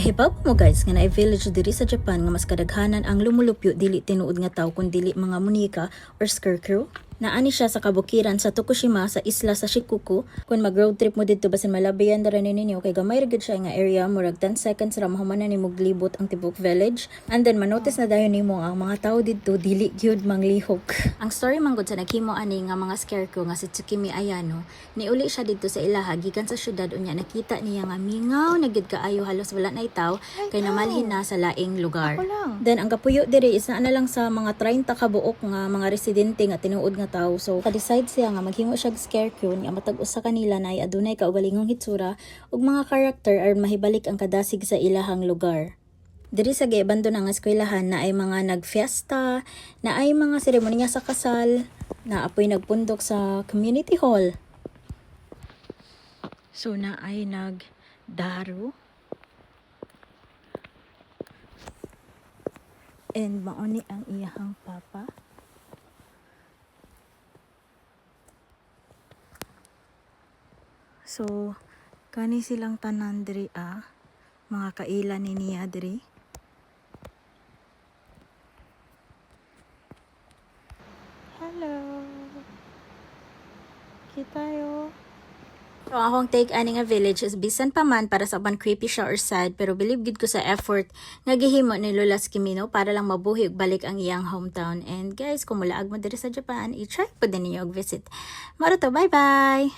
Kahibaw mo guys nga naay village diri sa Japan nga mas kadaghanan ang lumulupyo dili tinuod nga tawo kun dili mga munika or scarecrow. Naani siya sa kabukiran sa Tokushima sa isla sa Shikoku. Kung mag road trip mo dito basin malabayan ra ninyo kay gamay ra gid siya nga area murag 10 seconds ra mahuman na nimo glibot ang tibok village. And then manotice na dayon nimo ang mga tawo dito dili gyud manglihok. Ang story man gud sa naghimo ani nga mga scarecrow nga si Tsukimi Ayano, niuli siya dito sa ilaha gikan sa syudad unya nakita niya nga mingaw na gid kaayo halos wala na tawo kay namalhin na sa laing lugar. Then ang kapuyo diri is na lang sa mga 30 ka buok nga mga residente nga tinuod nga tao. So ka-decide siya nga maghimo siya scarecrow nga matag usa kanila na ay adunay kaugalingong hitsura ug mga character aron mahibalik ang kadasig sa ilahang lugar. Diri sa giabandon nga eskwelahan na ay mga nagfiesta, na ay mga seremonya sa kasal, na apoy nagpundok sa community hall. So na ay nagdaro. And mauni ang iyahang papa. So, kani silang tanan diri mga kailan ni niya diri. Hello. Kitayo. So, akong take ani nga village is bisan pa man para sa uban creepy siya or sad pero believe gid ko sa effort nga gihimo ni Lola Skimino para lang mabuhi ug balik ang iyang hometown. And guys, kung mulaag mo diri sa Japan, i-try po din ninyo og visit. Maruto, bye-bye!